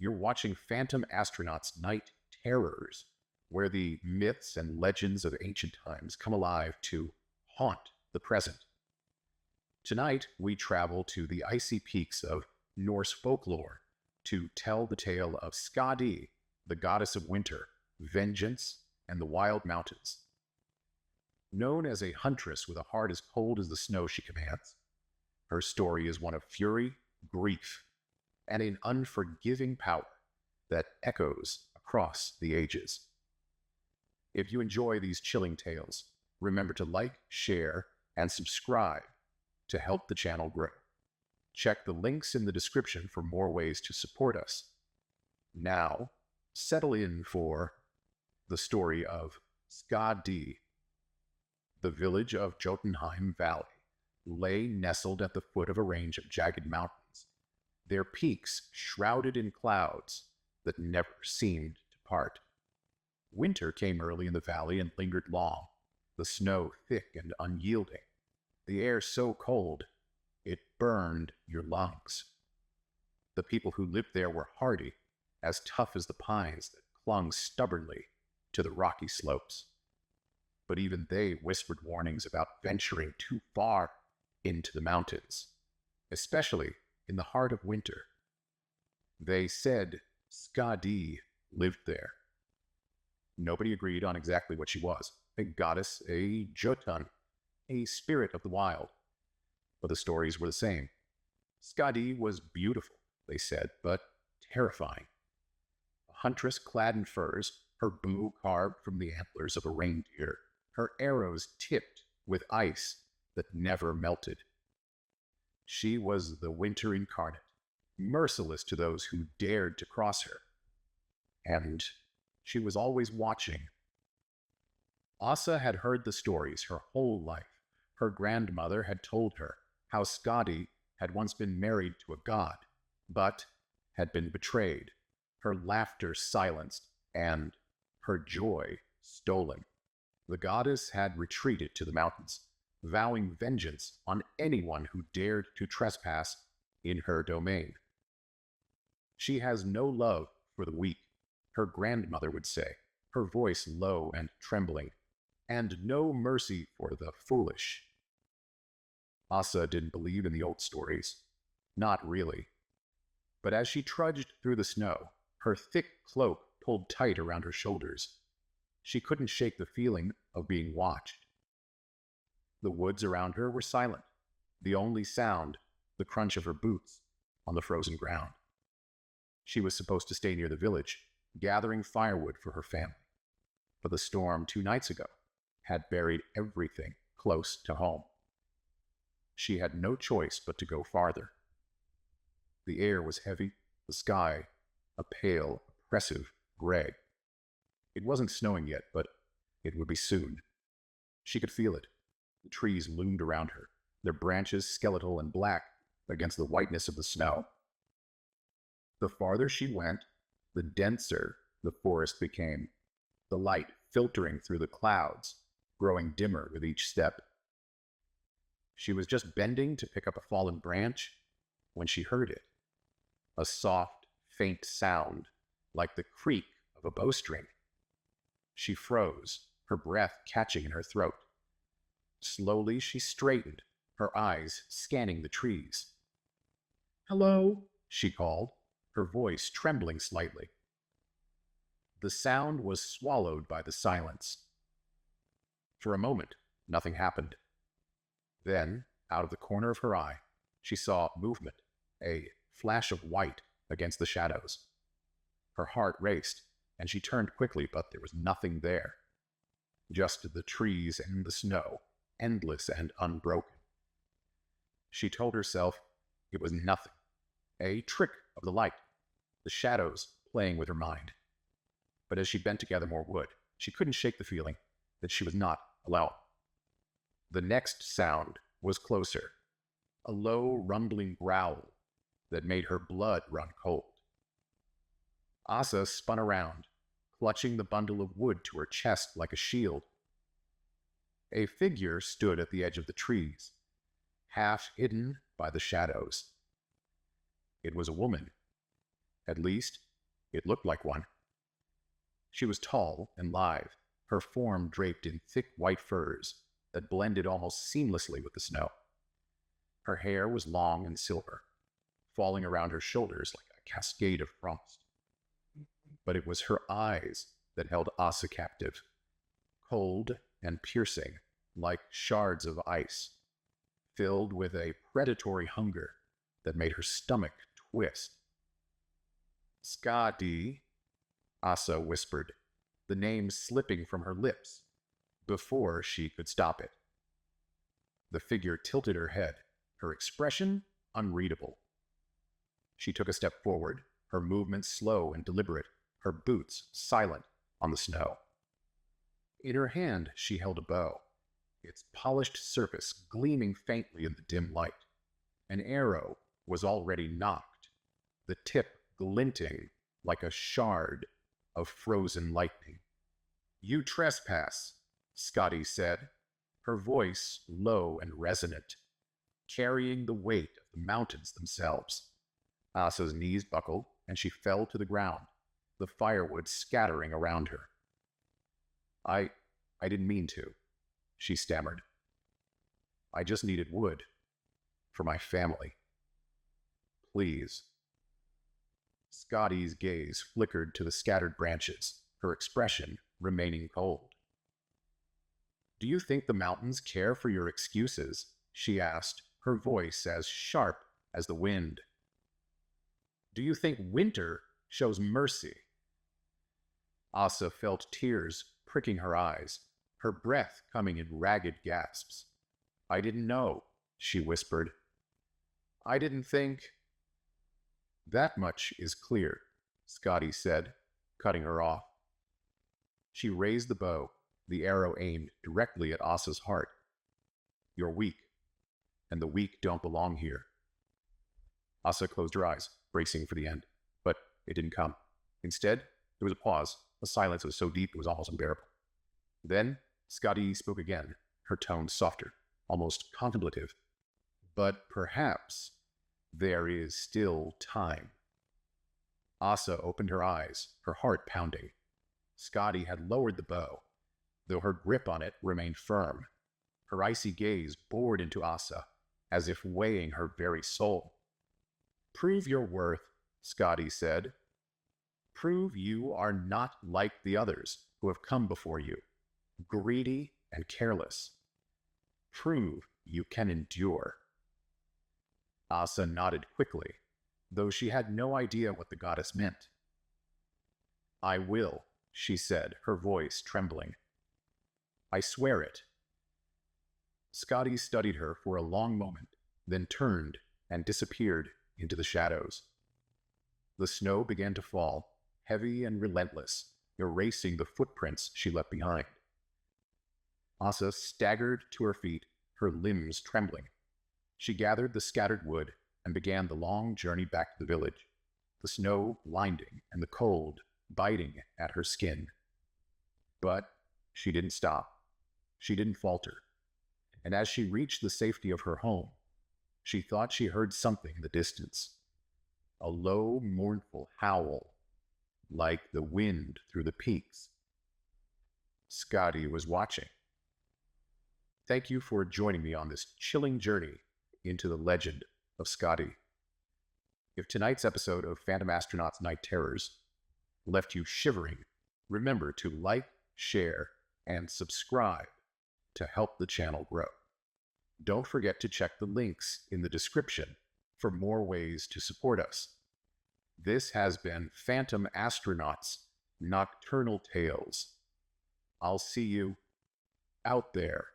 You're watching Phantom Astronaut's Night Terrors, where the myths and legends of ancient times come alive to haunt the present. Tonight, we travel to the icy peaks of Norse folklore to tell the tale of Skadi, the goddess of winter, vengeance, and the wild mountains. Known as a huntress with a heart as cold as the snow she commands, her story is one of fury, grief, and an unforgiving power that echoes across the ages. If you enjoy these chilling tales, remember to like, share, and subscribe to help the channel grow. Check the links in the description for more ways to support us. Now, settle in for the story of Skadi. The village of Jotunheim Valley lay nestled at the foot of a range of jagged mountains, their peaks shrouded in clouds that never seemed to part. Winter came early in the valley and lingered long, the snow thick and unyielding, the air so cold it burned your lungs. The people who lived there were hardy, as tough as the pines that clung stubbornly to the rocky slopes. But even they whispered warnings about venturing too far into the mountains, especially in the heart of winter. They said Skadi lived there. Nobody agreed on exactly what she was, a goddess, a Jotun, a spirit of the wild. But the stories were the same. Skadi was beautiful, they said, but terrifying. A huntress clad in furs, her bow carved from the antlers of a reindeer, her arrows tipped with ice that never melted. She was the winter incarnate, merciless to those who dared to cross her. And she was always watching. Asa had heard the stories her whole life. Her grandmother had told her how Skadi had once been married to a god, but had been betrayed, her laughter silenced, and her joy stolen. The goddess had retreated to the mountains, vowing vengeance on anyone who dared to trespass in her domain. She has no love for the weak, her grandmother would say, her voice low and trembling, and no mercy for the foolish. Asa didn't believe in the old stories. Not really. But as she trudged through the snow, her thick cloak pulled tight around her shoulders, she couldn't shake the feeling of being watched. The woods around her were silent, the only sound, the crunch of her boots on the frozen ground. She was supposed to stay near the village, gathering firewood for her family. But the storm 2 nights ago had buried everything close to home. She had no choice but to go farther. The air was heavy, the sky a pale, oppressive gray. It wasn't snowing yet, but it would be soon. She could feel it. The trees loomed around her, their branches skeletal and black against the whiteness of the snow. The farther she went, the denser the forest became, the light filtering through the clouds, growing dimmer with each step. She was just bending to pick up a fallen branch when she heard it. A soft, faint sound, like the creak of a bowstring. She froze, her breath catching in her throat. Slowly she straightened, her eyes scanning the trees. "Hello," she called, her voice trembling slightly. The sound was swallowed by the silence. For a moment, nothing happened. Then, out of the corner of her eye, she saw movement, a flash of white against the shadows. Her heart raced, and she turned quickly, but there was nothing there. Just the trees and the snow, endless and unbroken. She told herself it was nothing, a trick of the light, the shadows playing with her mind. But as she bent to gather more wood, she couldn't shake the feeling that she was not alone. The next sound was closer, a low, rumbling growl that made her blood run cold. Asa spun around, clutching the bundle of wood to her chest like a shield. A figure stood at the edge of the trees, half hidden by the shadows. It was a woman. At least, It looked like one. She was tall and lithe, her form draped in thick white furs that blended almost seamlessly with the snow. Her hair was long and silver, falling around her shoulders like a cascade of frost. But it was her eyes that held Asa captive, cold and piercing, like shards of ice, filled with a predatory hunger that made her stomach twist. Skadi, Asa whispered, the name slipping from her lips before she could stop it. The figure tilted her head, her expression unreadable. She took a step forward, her movements slow and deliberate, her boots silent on the snow. In her hand she held a bow, its polished surface gleaming faintly in the dim light. An arrow was already nocked, the tip glinting like a shard of frozen lightning. "You trespass," Skadi said, her voice low and resonant, carrying the weight of the mountains themselves. Asa's knees buckled, and she fell to the ground, the firewood scattering around her. I didn't mean to," she stammered. "I just needed wood. For my family. Please." Skadi's gaze flickered to the scattered branches, her expression remaining cold. "Do you think the mountains care for your excuses?" she asked, her voice as sharp as the wind. "Do you think winter shows mercy?" Asa felt tears pricking her eyes, her breath coming in ragged gasps. "I didn't know," she whispered. "I didn't think—" "That much is clear," Skadi said, cutting her off. She raised the bow, the arrow aimed directly at Asa's heart. "You're weak, and the weak don't belong here." Asa closed her eyes, bracing for the end, but it didn't come. Instead, there was a pause, a silence that was so deep it was almost unbearable. Then Skadi spoke again, her tone softer, almost contemplative. "But perhaps there is still time." Asa opened her eyes, her heart pounding. Skadi had lowered the bow, though her grip on it remained firm. Her icy gaze bored into Asa, as if weighing her very soul. "Prove your worth," Skadi said. "Prove you are not like the others who have come before you, greedy and careless. Prove you can endure." Asa nodded quickly, though she had no idea what the goddess meant. "I will," she said, her voice trembling. "I swear it." Skadi studied her for a long moment, then turned and disappeared into the shadows. The snow began to fall, heavy and relentless, erasing the footprints she left behind. Asa staggered to her feet, her limbs trembling. She gathered the scattered wood and began the long journey back to the village, the snow blinding and the cold biting at her skin. But she didn't stop. She didn't falter. And as she reached the safety of her home, she thought she heard something in the distance. A low, mournful howl, like the wind through the peaks. Skadi was watching. Thank you for joining me on this chilling journey into the legend of Skadi. If tonight's episode of Phantom Astronaut's Night Terrors left you shivering, remember to like, share, and subscribe to help the channel grow. Don't forget to check the links in the description for more ways to support us. This has been Phantom Astronaut's Nocturnal Tales. I'll see you out there.